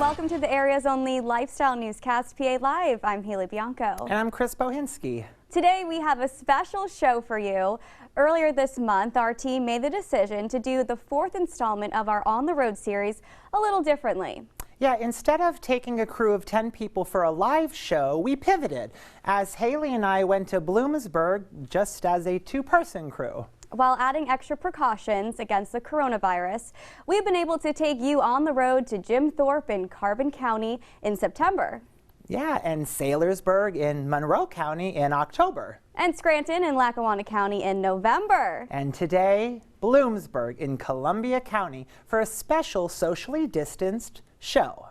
welcome to the area's only lifestyle newscast, PA Live. I'm Haley Bianco. And I'm Chris Bohinski. Today we have a special show for you. Earlier this month, our team made the decision to do the 4th installment of our On the Road series a little differently. Yeah, instead of taking a crew of 10 people for a live show, we pivoted as Haley and I went to Bloomsburg just as a 2-person crew. While adding extra precautions against the coronavirus, we've been able to take you on the road to Jim Thorpe in Carbon County in September. Yeah, and Saylorsburg in Monroe County in October. And Scranton in Lackawanna County in November. And today, Bloomsburg in Columbia County for a special socially distanced show.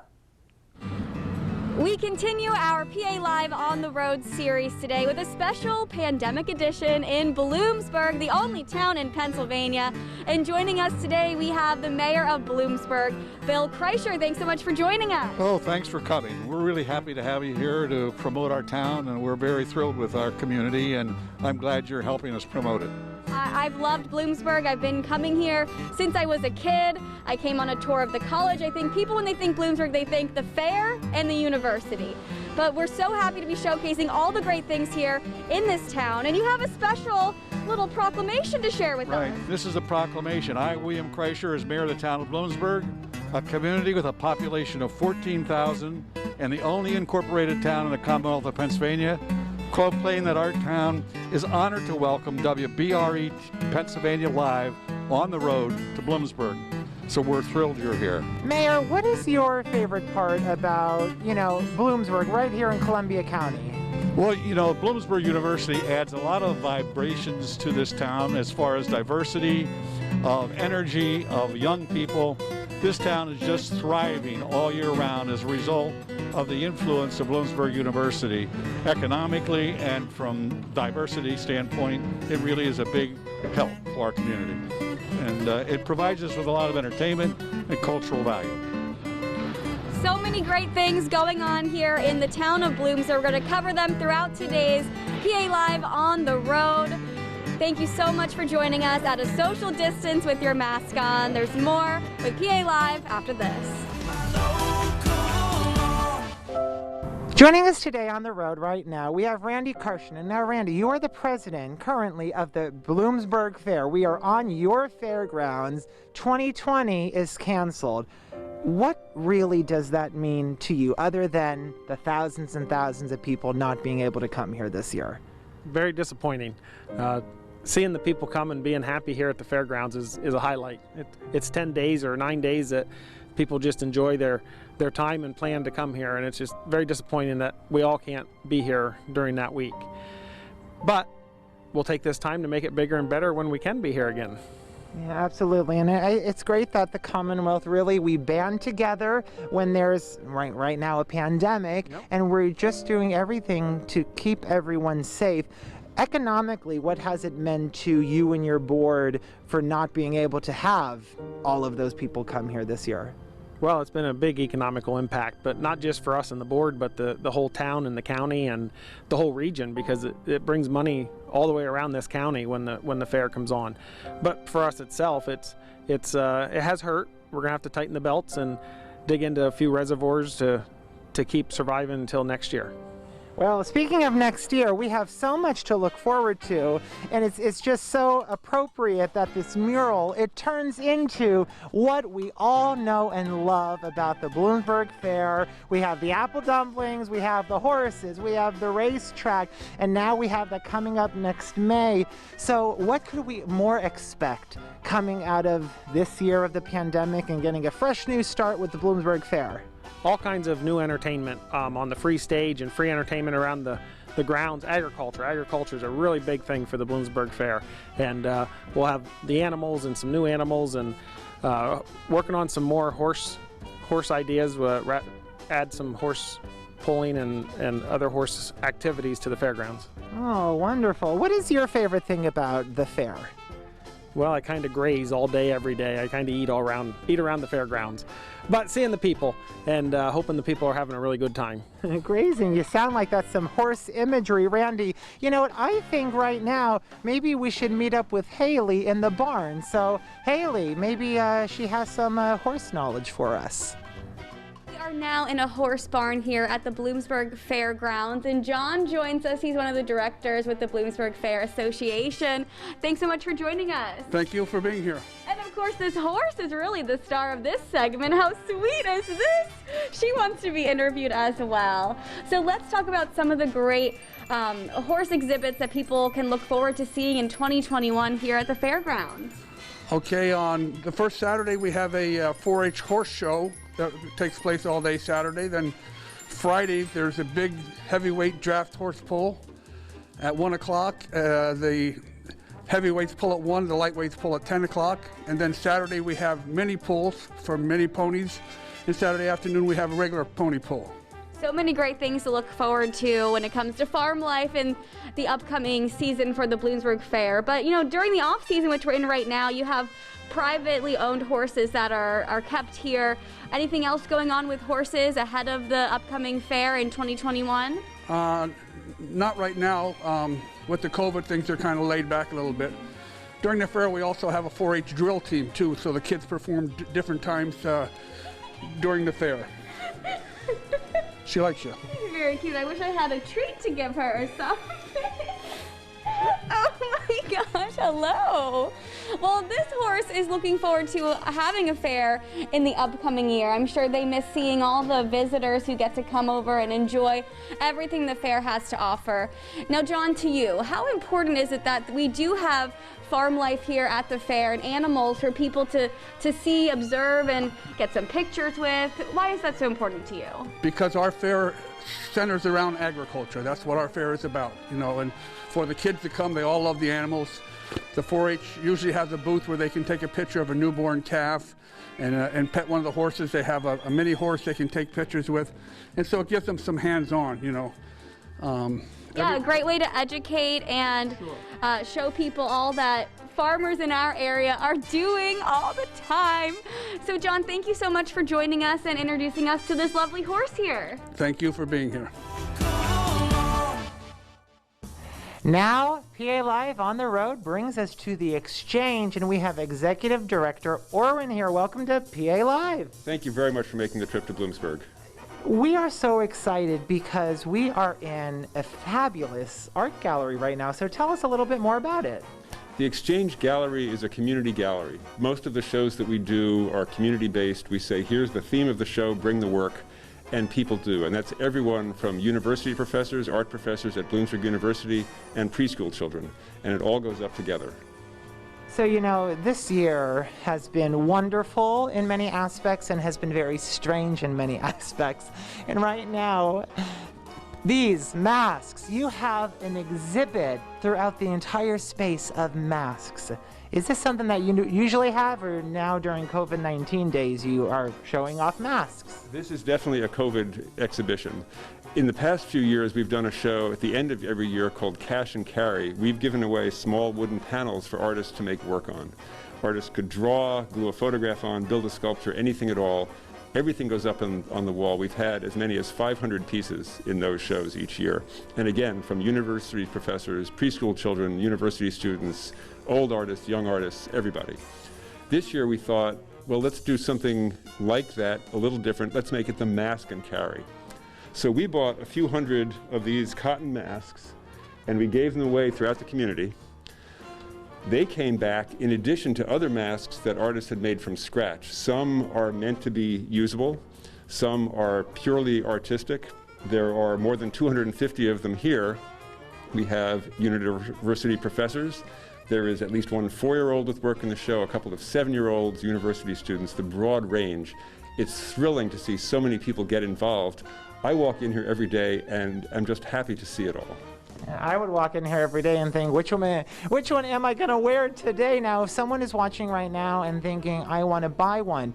We continue our PA Live on the Road series today with a special pandemic edition in Bloomsburg, the only town in Pennsylvania. And joining us today, we have the mayor of Bloomsburg, Bill Kreischer. Thanks so much for joining us. Oh, thanks for coming. We're really happy to have you here to promote our town, and we're very thrilled with our community, and I'm glad you're helping us promote it. I've loved Bloomsburg. I've been coming here since I was a kid. I came on a tour of the college. I think people, when they think Bloomsburg, they think the fair and the university. But we're so happy to be showcasing all the great things here in this town. And you have a special little proclamation to share with us. Right. This is a proclamation. I, William Kreischer, as mayor of the town of Bloomsburg, a community with a population of 14,000 and the only incorporated town in the Commonwealth of Pennsylvania, proclaim that our town is honored to welcome WBRE Pennsylvania Live on the road to Bloomsburg. So we're thrilled you're here. Mayor, what is your favorite part about, Bloomsburg right here in Columbia County? Well, Bloomsburg University adds a lot of vibrations to this town as far as diversity, of energy, of young people. This town is just thriving all year round as a result of the influence of Bloomsburg University. Economically and from diversity standpoint, it really is a big help for our community. And it provides us with a lot of entertainment and cultural value. So many great things going on here in the town of Bloomsburg. We're going to cover them throughout today's PA Live on the Road. Thank you so much for joining us at a social distance with your mask on. There's more with PA Live after this. Joining us today on the road right now, we have Randy Karshner. Now, Randy, you are the president currently of the Bloomsburg Fair. We are on your fairgrounds. 2020 is canceled. What really does that mean to you, other than the thousands and thousands of people not being able to come here this year? Very disappointing. Seeing the people come and being happy here at the fairgrounds is a highlight. It's 10 days or 9 days that people just enjoy their time and plan to come here, and it's just very disappointing that we all can't be here during that week. But we'll take this time to make it bigger and better when we can be here again. Yeah, absolutely, and it's great that the Commonwealth we band together when there's right now a pandemic. Yep. And we're just doing everything to keep everyone safe. Economically, what has it meant to you and your board for not being able to have all of those people come here this year? Well, it's been a big economical impact, but not just for us and the board, but the whole town and the county and the whole region, because it brings money all the way around this county when the fair comes on. But for us itself, it has hurt. We're gonna have to tighten the belts and dig into a few reservoirs to keep surviving until next year. Well, speaking of next year, we have so much to look forward to, and it's just so appropriate that this mural, it turns into what we all know and love about the Bloomsburg Fair. We have the apple dumplings, we have the horses, we have the racetrack, and now we have that coming up next May. So what could we more expect coming out of this year of the pandemic and getting a fresh new start with the Bloomsburg Fair? All kinds of new entertainment on the free stage and free entertainment around the grounds. Agriculture is a really big thing for the Bloomsburg Fair, and we'll have the animals and some new animals, and working on some more horse ideas. Add some horse pulling and other horse activities to the fairgrounds. Oh, wonderful. What is your favorite thing about the fair? Well, I kind of graze all day, every day. I kind of eat around the fairgrounds. But seeing the people and hoping the people are having a really good time. Grazing, you sound like that's some horse imagery. Randy, you know what, I think right now maybe we should meet up with Haley in the barn. So Haley, maybe she has some horse knowledge for us. We are now in a horse barn here at the Bloomsburg Fairgrounds, and John joins us. He's one of the directors with the Bloomsburg Fair Association. Thanks so much for joining us. Thank you for being here. And of course, this horse is really the star of this segment. How sweet is this? She wants to be interviewed as well. So let's talk about some of the great horse exhibits that people can look forward to seeing in 2021 here at the fairgrounds. Okay, on the first Saturday we have a 4-H horse show that takes place all day Saturday. Then Friday there's a big heavyweight draft horse pull at 1 o'clock. The heavyweights pull at 1, the lightweights pull at 10 o'clock. And then Saturday we have mini pulls for mini ponies. And Saturday afternoon we have a regular pony pull. So many great things to look forward to when it comes to farm life and the upcoming season for the Bloomsburg Fair. But you know, during the off season, which we're in right now, you have privately owned horses that are kept here. Anything else going on with horses ahead of the upcoming fair in 2021? Not right now. With the COVID, things are kind of laid back a little bit. During the fair, we also have a 4-H drill team too, so the kids perform different times during the fair. She likes you. Very cute. I wish I had a treat to give her or something. Oh my gosh, hello. Well, this horse is looking forward to having a fair in the upcoming year. I'm sure they miss seeing all the visitors who get to come over and enjoy everything the fair has to offer. Now, John, to you, how important is it that we do have farm life here at the fair and animals for people to see, observe, and get some pictures with? Why is that so important to you? Because our fair centers around agriculture. That's what our fair is about, you know, and for the kids to come, they all love the animals. The 4-H usually has a booth where they can take a picture of a newborn calf and pet one of the horses. They have a mini horse they can take pictures with, and so it gives them some hands-on, you know. Yeah, a great way to educate and show people all that farmers in our area are doing all the time. So John, thank you so much for joining us and introducing us to this lovely horse here. Thank you for being here. Now, PA Live on the road brings us to the exchange, and we have Executive Director Orwin here. Welcome to PA Live. Thank you very much for making the trip to Bloomsburg. We are so excited because we are in a fabulous art gallery right now, so tell us a little bit more about it. The Exchange Gallery is a community gallery. Most of the shows that we do are community-based. We say, here's the theme of the show, bring the work, and people do. And that's everyone from university professors, art professors at Bloomsburg University, and preschool children. And it all goes up together. So, you know, this year has been wonderful in many aspects and has been very strange in many aspects. And right now, these masks, you have an exhibit throughout the entire space of masks. Is this something that you usually have, or now during COVID-19 days you are showing off masks? This is definitely a COVID exhibition. In the past few years, we've done a show at the end of every year called Cash and Carry. We've given away small wooden panels for artists to make work on. Artists could draw, glue a photograph on, build a sculpture, anything at all. Everything goes up on the wall. We've had as many as 500 pieces in those shows each year. And again, from university professors, preschool children, university students, old artists, young artists, everybody. This year we thought, well, let's do something like that, a little different. Let's make it the Mask and Carry. So we bought a few hundred of these cotton masks and we gave them away throughout the community. They came back in addition to other masks that artists had made from scratch. Some are meant to be usable, some are purely artistic. There are more than 250 of them here. We have university professors. There is at least one 4-year-old with work in the show, a couple of 7-year-olds, university students, the broad range. It's thrilling to see so many people get involved. I walk in here every day and I'm just happy to see it all. I would walk in here every day and think, which one am I going to wear today? Now, if someone is watching right now and thinking, I want to buy one,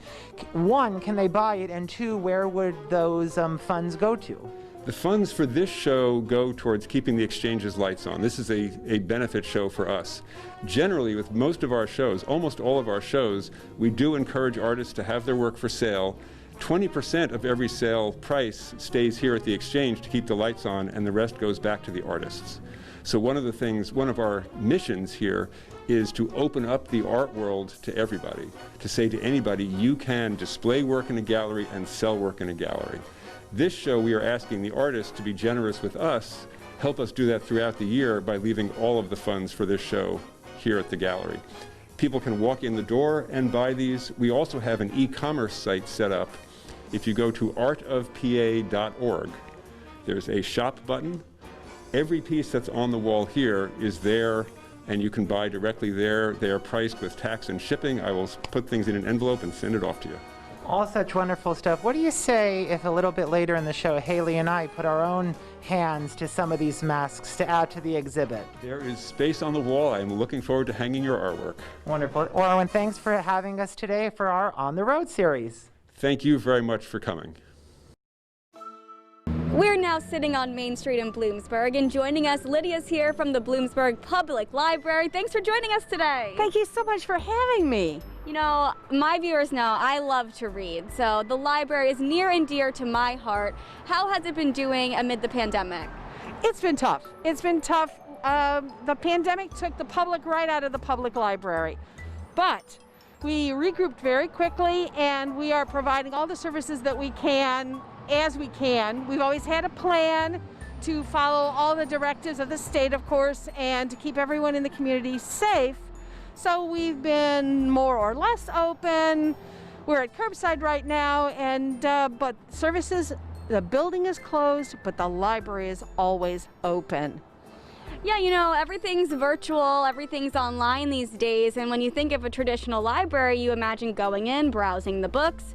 can they buy it? And two, where would those funds go to? The funds for this show go towards keeping the Exchange's lights on. This is a benefit show for us. Generally, with most of our shows, almost all of our shows, we do encourage artists to have their work for sale. 20% of every sale price stays here at the Exchange to keep the lights on, and the rest goes back to the artists. So one of our missions here is to open up the art world to everybody, to say to anybody, you can display work in a gallery and sell work in a gallery. This show, we are asking the artists to be generous with us, help us do that throughout the year by leaving all of the funds for this show here at the gallery. People can walk in the door and buy these. We also have an e-commerce site set up. If you go to artofpa.org, there's a shop button. Every piece that's on the wall here is there, and you can buy directly there. They are priced with tax and shipping. I will put things in an envelope and send it off to you. All such wonderful stuff. What do you say if a little bit later in the show, Haley and I put our own hands to some of these masks to add to the exhibit? There is space on the wall. I'm looking forward to hanging your artwork. Wonderful. Orwin, thanks for having us today for our On the Road series. Thank you very much for coming. We're now sitting on Main Street in Bloomsburg, and joining us, Lydia's here from the Bloomsburg Public Library. Thanks for joining us today. Thank you so much for having me. You know, my viewers know I love to read, so the library is near and dear to my heart. How has it been doing amid the pandemic? It's been tough. It's been tough. The pandemic took the public right out of the public library, but we regrouped very quickly, and we are providing all the services that we can as we can. We've always had a plan to follow all the directives of the state, of course, and to keep everyone in the community safe. So we've been more or less open. We're at curbside right now, and but services, the building is closed, but the library is always open. Yeah, you know, everything's virtual, everything's online these days, and when you think of a traditional library, you imagine going in, browsing the books.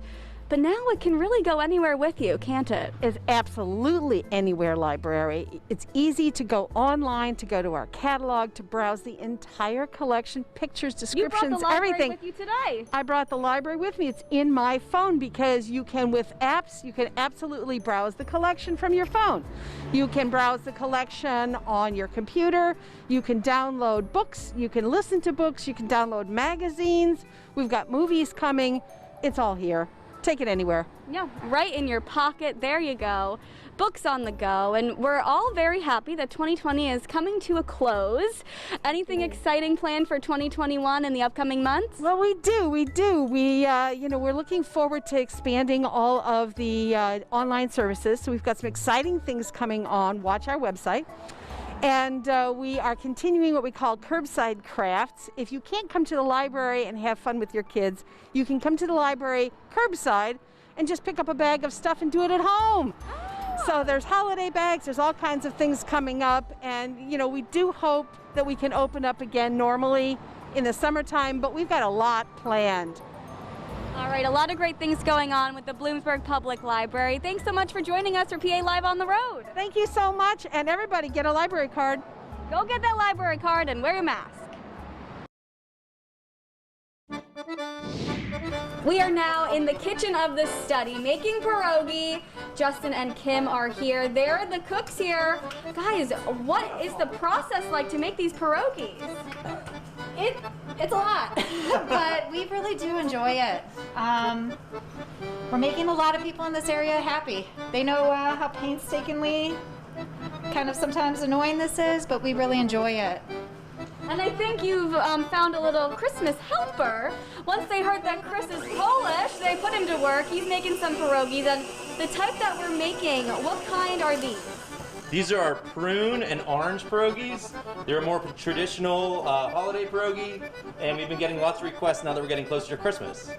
But now it can really go anywhere with you, can't it? It's absolutely anywhere library. It's easy to go online, to go to our catalog, to browse the entire collection, pictures, descriptions, you brought the library everything. With you today. I brought the library with me. It's in my phone because you can, with apps, you can absolutely browse the collection from your phone. You can browse the collection on your computer. You can download books. You can listen to books. You can download magazines. We've got movies coming. It's all here. Take it anywhere. Yeah, right in your pocket. There you go. Books on the go, and we're all very happy that 2020 is coming to a close. Anything exciting planned for 2021 in the upcoming months? Well, we do. You know, we're looking forward to expanding all of the online services. So we've got some exciting things coming on. Watch our website. And we are continuing what we call curbside crafts. If you can't come to the library and have fun with your kids, you can come to the library curbside and just pick up a bag of stuff and do it at home. So there's holiday bags, there's all kinds of things coming up, and you know, we do hope that we can open up again normally in the summertime, but we've got a lot planned. All right, a lot of great things going on with the Bloomsburg Public Library. Thanks so much for joining us for PA Live on the Road. Thank you so much, and everybody get a library card. Go get that library card and wear your mask. We are now in the kitchen of the study making pierogi. Justin and Kim are here. They're the cooks here. Guys, what is the process like to make these pierogies? It's a lot, but we really do enjoy it. We're making a lot of people in this area happy. They know how painstakingly, kind of sometimes annoying this is, but we really enjoy it. And I think you've found a little Christmas helper. Once they heard that Chris is Polish, they put him to work. He's making some pierogies, and the type that we're making, what kind are these? These are our prune and orange pierogies. They're a more traditional holiday pierogi, and we've been getting lots of requests now that we're getting closer to Christmas.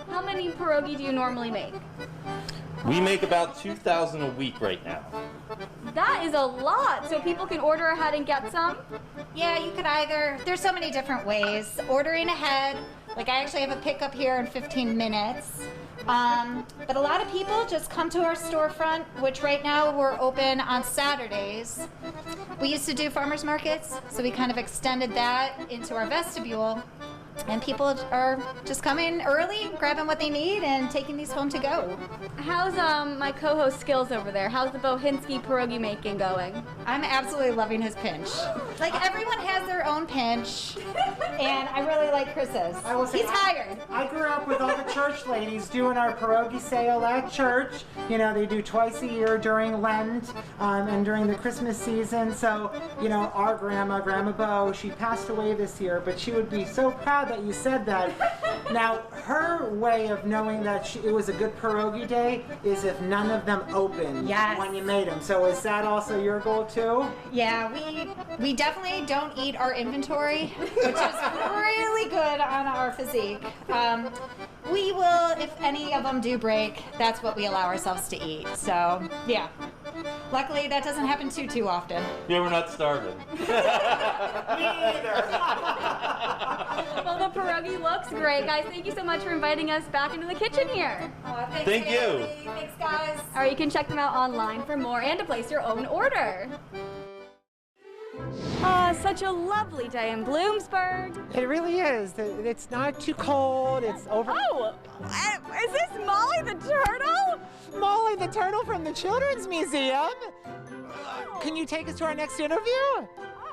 How many pierogi do you normally make? We make about 2,000 a week right now. That is a lot, so people can order ahead and get some? Yeah, you could either, there's so many different ways. Ordering ahead, like I actually have a pickup here in 15 minutes. But a lot of people just come to our storefront, which right now we're open on Saturdays. We used to do farmers markets, so we kind of extended that into our vestibule. And people are just coming early, grabbing what they need, and taking these home to go. How's my co-host Skills over there? How's the Bohinski pierogi making going? I'm absolutely loving his pinch. Like, everyone has their own pinch, and I really like Chris's. He's hired. I grew up with all the church ladies doing our pierogi sale at church. You know, they do twice a year during Lent and during the Christmas season. So, you know, our Grandma Bo, she passed away this year, but she would be so proud that you said that. Now, her way of knowing that it was a good pierogi day is if none of them opened when you made them. So is that also your goal too? Yeah, we definitely don't eat our inventory, which is really good on our physique. We will, if any of them do break, that's what we allow ourselves to eat. So, yeah. Luckily, that doesn't happen too often. Yeah, we're not starving. Me either. Well, the pierogi looks great. Guys, thank you so much for inviting us back into the kitchen here. Thank you. Thanks, guys. All right, you can check them out online for more and to place your own order. Such a lovely day in Bloomsburg. It really is. It's not too cold. It's over. Oh, is this Molly the turtle? Molly the turtle from the Children's Museum. Can you take us to our next interview?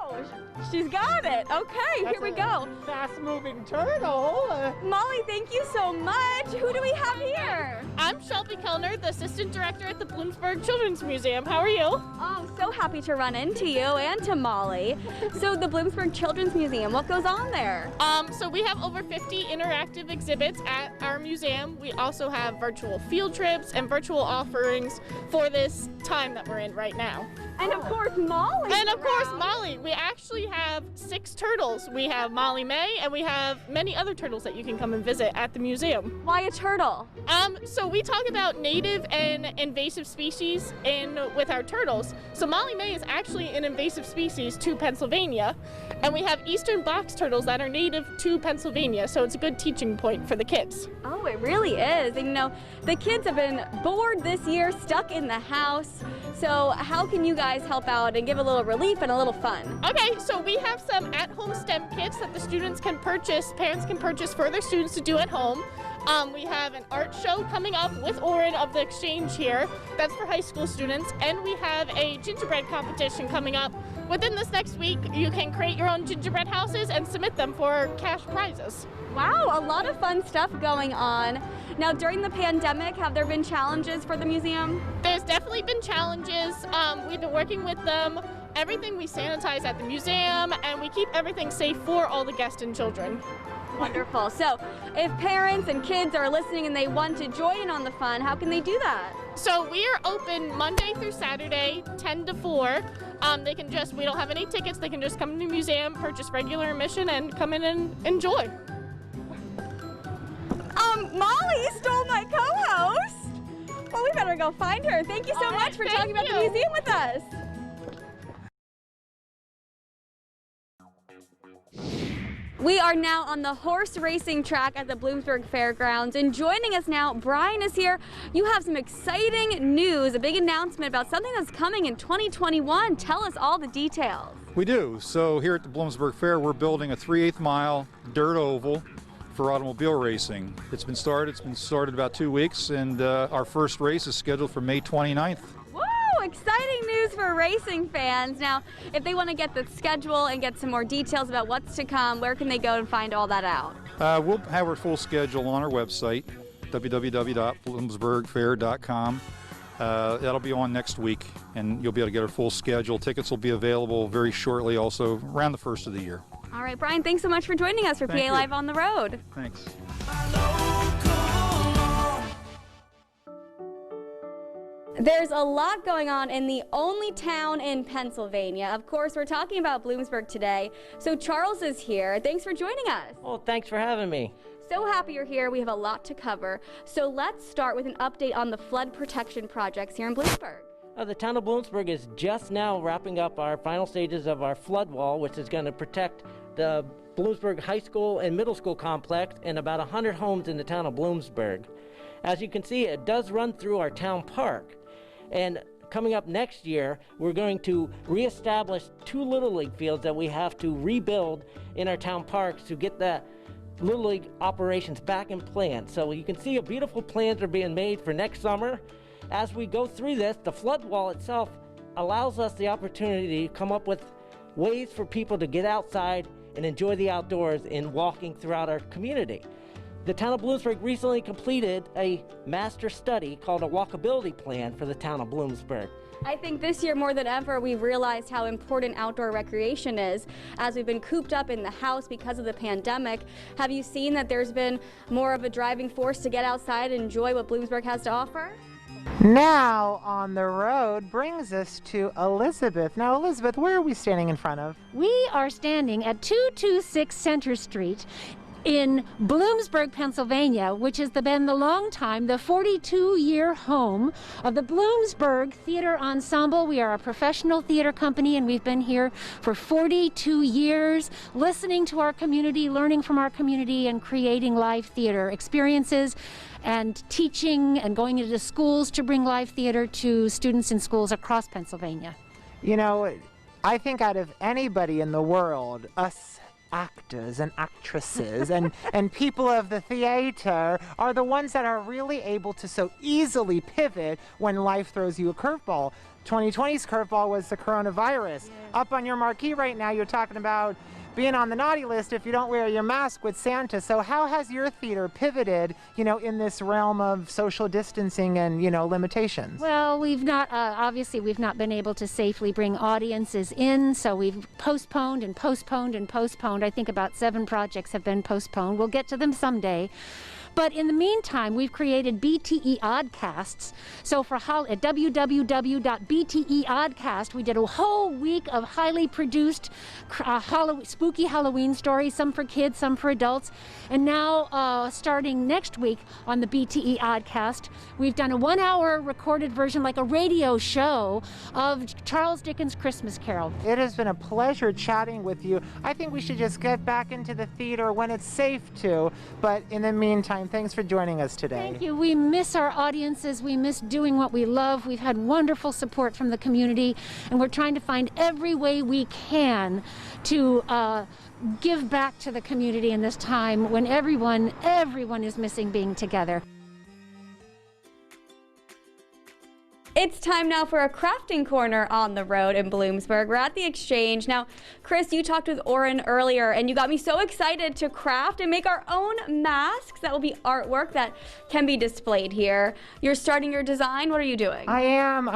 Oh, she's got it. Okay, here we go. Fast-moving turtle. Molly, thank you so much. Who do we have here? I'm Shelby Kellner, the Assistant Director at the Bloomsburg Children's Museum. How are you? Oh, so happy to run into you and to Molly. So the Bloomsburg Children's Museum, what goes on there? So we have over 50 interactive exhibits at our museum. We also have virtual field trips and virtual offerings for this time that we're in right now. And of course, Molly. And of course, Molly. We actually have 6 turtles. We have Molly May, and we have many other turtles that you can come and visit at the museum. Why a turtle? So we talk about native and invasive species with our turtles. So Molly May is actually an invasive species to Pennsylvania, and we have eastern box turtles that are native to Pennsylvania, so it's a good teaching point for the kids. Oh, it really is. And you know, the kids have been bored this year, stuck in the house. So how can you guys help out and give a little relief and a little fun? Okay, so we have some at-home STEM kits that the students can purchase, parents can purchase for their students to do at home. We have an art show coming up with Orin of the Exchange here. That's for high school students. And we have a gingerbread competition coming up. Within this next week, you can create your own gingerbread houses and submit them for cash prizes. Wow, a lot of fun stuff going on. Now, during the pandemic, have there been challenges for the museum? There's definitely been challenges. We've been working with them. Everything we sanitize at the museum, and we keep everything safe for all the guests and children. Wonderful. So if parents and kids are listening and they want to join in on the fun, how can they do that? So we are open Monday through Saturday, 10 to 4. We don't have any tickets. They can just come to the museum, purchase regular admission, and come in and enjoy. Molly stole my co-host. Well, we better go find her. Thank you so much for talking about the museum with us. We are now on the horse racing track at the Bloomsburg Fairgrounds, and joining us now, Brian is here. You have some exciting news, a big announcement about something that's coming in 2021. Tell us all the details. We do. So here at the Bloomsburg Fair, we're building a 3/8 mile dirt oval for automobile racing. It's been started about 2 weeks, and our first race is scheduled for May 29th. Exciting news for racing fans. Now, if they want to get the schedule and get some more details about what's to come, where can they go and find all that out? We'll have our full schedule on our website, www.bloomsburgfair.com. That'll be on next week, and you'll be able to get our full schedule. Tickets will be available very shortly, also around the first of the year. All right, Brian, thanks so much for joining us for PA Live on the Road. Thanks. There's a lot going on in the only town in Pennsylvania. Of course, we're talking about Bloomsburg today. So Charles is here. Thanks for joining us. Well, thanks for having me. So happy you're here. We have a lot to cover. So let's start with an update on the flood protection projects here in Bloomsburg. The town of Bloomsburg is just now wrapping up our final stages of our flood wall, which is going to protect the Bloomsburg High School and Middle School complex and about 100 homes in the town of Bloomsburg. As you can see, it does run through our town park. And coming up next year, we're going to reestablish 2 Little League fields that we have to rebuild in our town parks to get the Little League operations back in plan. So you can see beautiful plans are being made for next summer. As we go through this, the flood wall itself allows us the opportunity to come up with ways for people to get outside and enjoy the outdoors in walking throughout our community. The town of Bloomsburg recently completed a master study called a walkability plan for the town of Bloomsburg. I think this year more than ever we've realized how important outdoor recreation is as we've been cooped up in the house because of the pandemic. Have you seen that there's been more of a driving force to get outside and enjoy what Bloomsburg has to offer? Now on the road brings us to Elizabeth. Now Elizabeth, where are we standing in front of? We are standing at 226 Center Street in Bloomsburg, Pennsylvania, which has been the 42-year home of the Bloomsburg Theater Ensemble. We are a professional theater company, and we've been here for 42 years, listening to our community, learning from our community, and creating live theater experiences, and teaching and going into schools to bring live theater to students in schools across Pennsylvania. You know, I think out of anybody in the world, us actors and actresses and people of the theater are the ones that are really able to so easily pivot when life throws you a curveball. 2020's curveball was the coronavirus. Up on your marquee right now, you're talking about being on the naughty list if you don't wear your mask with Santa. So how has your theater pivoted, in this realm of social distancing and, limitations? Well, we've not, obviously we've not been able to safely bring audiences in, so we've postponed and postponed and postponed. I think about 7 projects have been postponed. We'll get to them someday. But in the meantime, we've created BTE Oddcasts. So at www.bteoddcast, we did a whole week of highly produced spooky Halloween stories, some for kids, some for adults. And now, starting next week on the BTE Oddcast, we've done a 1-hour recorded version, like a radio show, of Charles Dickens' Christmas Carol. It has been a pleasure chatting with you. I think we should just get back into the theater when it's safe to. But in the meantime, thanks for joining us today. Thank you. We miss our audiences. We miss doing what we love. We've had wonderful support from the community, and we're trying to find every way we can to give back to the community in this time when everyone is missing being together. It's time now for a crafting corner on the road in Bloomsburg. We're at the Exchange. Now, Chris, you talked with Oren earlier, and you got me so excited to craft and make our own masks. That will be artwork that can be displayed here. You're starting your design. What are you doing? I am.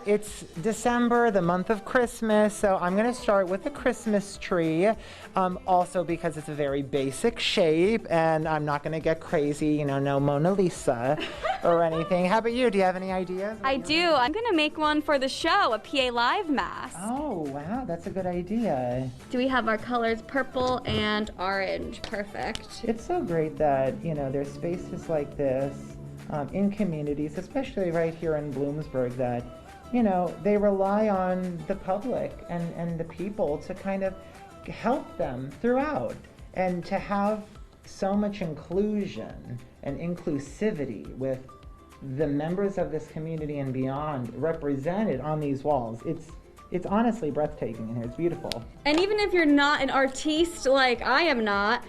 It's December, the month of Christmas, so I'm going to start with a Christmas tree, also because it's a very basic shape, and I'm not going to get crazy, no Mona Lisa or anything. How about you? Do you have any ideas? I do. I'm going to make one for the show, a PA Live mask. Oh, wow. That's a good idea. Do we have our colors purple and orange? Perfect. It's so great that, there's spaces like this in communities, especially right here in Bloomsburg, that, they rely on the public and the people to kind of help them throughout, and to have so much inclusion and inclusivity with the members of this community and beyond represented on these walls. It's honestly breathtaking in here. It's beautiful. And even if you're not an artiste like I am not,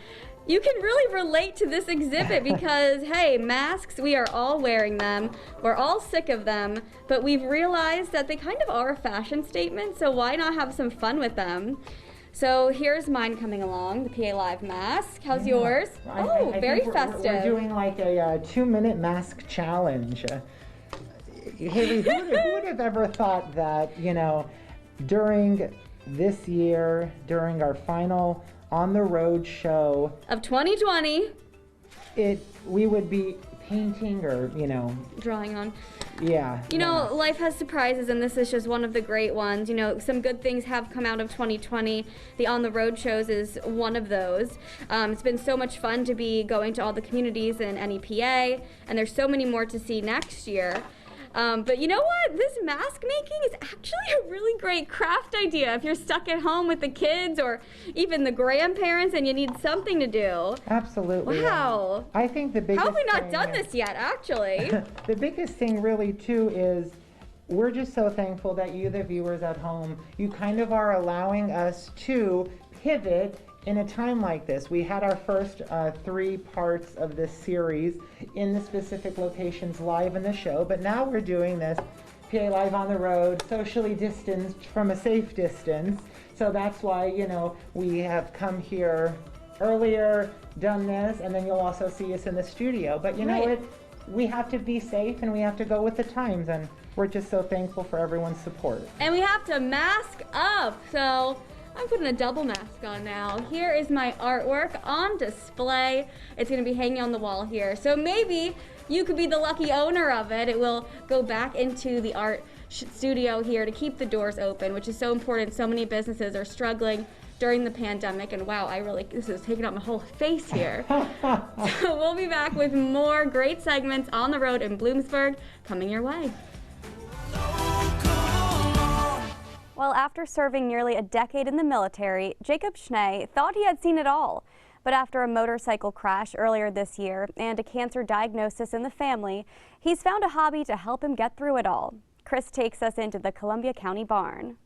you can really relate to this exhibit because, hey, masks, we are all wearing them. We're all sick of them, but we've realized that they kind of are a fashion statement, so why not have some fun with them? So here's mine coming along, the PA Live mask. How's yours? I very festive. We're doing like a 2-minute mask challenge. Haley, who would have ever thought that, during this year, during our final on the road show of 2020, we would be painting or, drawing on. Yeah. Life has surprises, and this is just one of the great ones. Some good things have come out of 2020. The On the Road shows is one of those. It's been so much fun to be going to all the communities in NEPA, and there's so many more to see next year. But you know what? This mask making is actually a really great craft idea if you're stuck at home with the kids or even the grandparents and you need something to do. Absolutely. Wow. I think the biggest How have we not done this yet, actually? The biggest thing really, too, is we're just so thankful that you, the viewers at home, you kind of are allowing us to pivot in a time like this. We had our first 3 parts of this series in the specific locations live in the show, but now we're doing this PA Live on the road, socially distanced from a safe distance. So that's why, you know, we have come here earlier, done this, and then you'll also see us in the studio. But you know, we have to be safe and we have to go with the times, and we're just so thankful for everyone's support. And we have to mask up, so I'm putting a double mask on now. Here is my artwork on display. It's gonna be hanging on the wall here. So maybe you could be the lucky owner of it. It will go back into the art studio here to keep the doors open, which is so important. So many businesses are struggling during the pandemic, and wow, this is taking up my whole face here. So we'll be back with more great segments on the road in Bloomsburg coming your way. Well, after serving nearly a decade in the military, Jacob Schnee thought he had seen it all. But after a motorcycle crash earlier this year and a cancer diagnosis in the family, he's found a hobby to help him get through it all. Chris takes us into the Columbia County barn.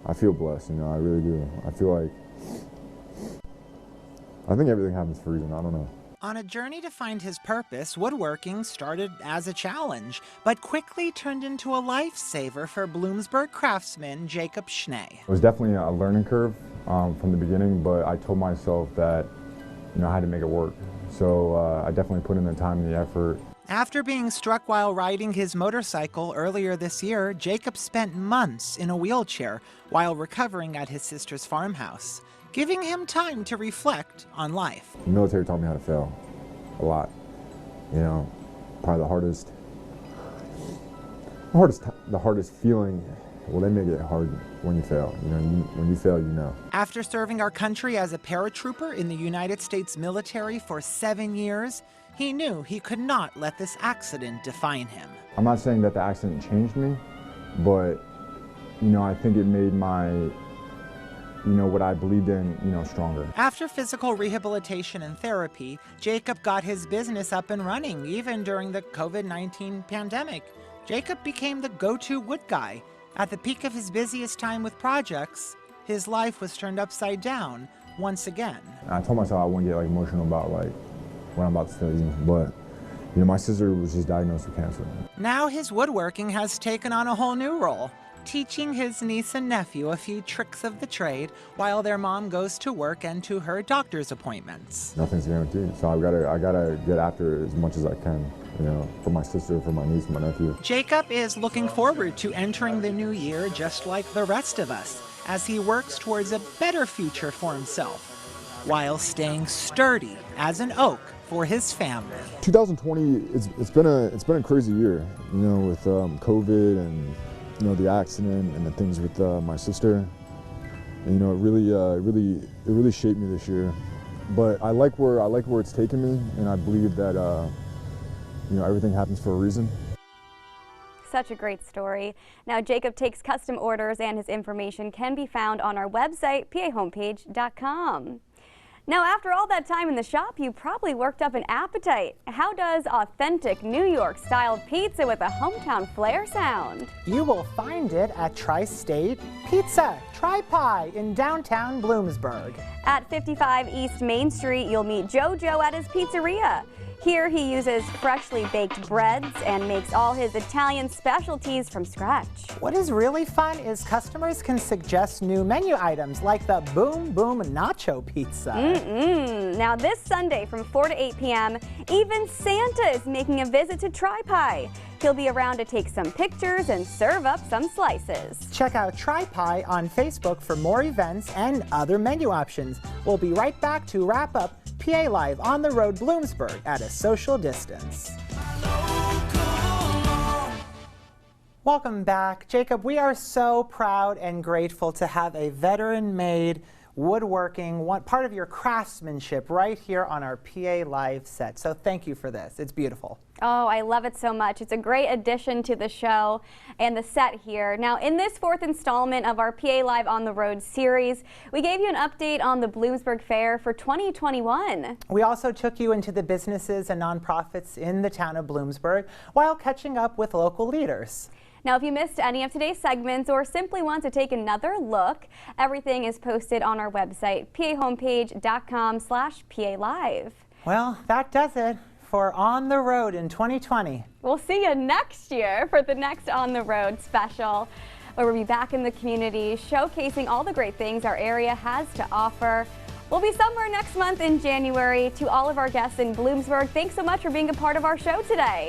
I feel blessed, you know, I really do. I feel like, I think everything happens for a reason, I don't know. On a journey to find his purpose, woodworking started as a challenge, but quickly turned into a lifesaver for Bloomsburg craftsman Jacob Schnee. It was definitely a learning curve from the beginning, but I told myself that, you know, I had to make it work. So I definitely put in the time and the effort. After being struck while riding his motorcycle earlier this year, Jacob spent months in a wheelchair while recovering at his sister's farmhouse, giving him time to reflect on life. The military taught me how to fail a lot. You know, probably the hardest feeling. Well, they make it hard when you fail. You know, when you fail, you know. After serving our country as a paratrooper in the United States military for 7 years, he knew he could not let this accident define him. I'm not saying that the accident changed me, but, you know, I think it made my, you know, what I believed in, you know, stronger. After physical rehabilitation and therapy, Jacob got his business up and running, even during the COVID-19 pandemic. Jacob became the go-to wood guy. At the peak of his busiest time with projects, his life was turned upside down once again. I told myself I wouldn't get like emotional about like what I'm about to tell you, but you know, my sister was just diagnosed with cancer. Now his woodworking has taken on a whole new role, teaching his niece and nephew a few tricks of the trade while their mom goes to work and to her doctor's appointments. Nothing's guaranteed, so I gotta get after it as much as I can, you know, for my sister, for my niece, my nephew. Jacob is looking forward to entering the new year just like the rest of us, as he works towards a better future for himself, while staying sturdy as an oak for his family. 2020, it's been a crazy year, you know, with COVID and, you know, the accident and the things with my sister. And, you know, it really shaped me this year. But I like where it's taken me, and I believe that you know, everything happens for a reason. Such a great story. Now Jacob takes custom orders, and his information can be found on our website, pahomepage.com. Now, after all that time in the shop, you probably worked up an appetite. How does authentic New York-style pizza with a hometown flair sound? You will find it at Tri-State Pizza, Tri-Pie in downtown Bloomsburg. At 55 East Main Street, you'll meet JoJo at his pizzeria. Here he uses freshly baked breads and makes all his Italian specialties from scratch. What is really fun is customers can suggest new menu items like the Boom Boom Nacho Pizza. Now this Sunday from 4 to 8 p.m., even Santa is making a visit to Tri-Pie. He'll be around to take some pictures and serve up some slices. Check out Tri-Pie on Facebook for more events and other menu options. We'll be right back to wrap up PA Live on the road Bloomsburg at a social distance. Welcome back. Jacob, we are so proud and grateful to have a veteran-made woodworking, part of your craftsmanship right here on our PA Live set. So thank you for this. It's beautiful. Oh, I love it so much. It's a great addition to the show and the set here. Now, in this fourth installment of our PA Live on the Road series, we gave you an update on the Bloomsburg Fair for 2021. We also took you into the businesses and nonprofits in the town of Bloomsburg while catching up with local leaders. Now, if you missed any of today's segments or simply want to take another look, everything is posted on our website, pahomepage.com/PALive. Well, that does it for On the Road in 2020. We'll see you next year for the next On the Road special, where we'll be back in the community showcasing all the great things our area has to offer. We'll be somewhere next month in January. To all of our guests in Bloomsburg, thanks so much for being a part of our show today.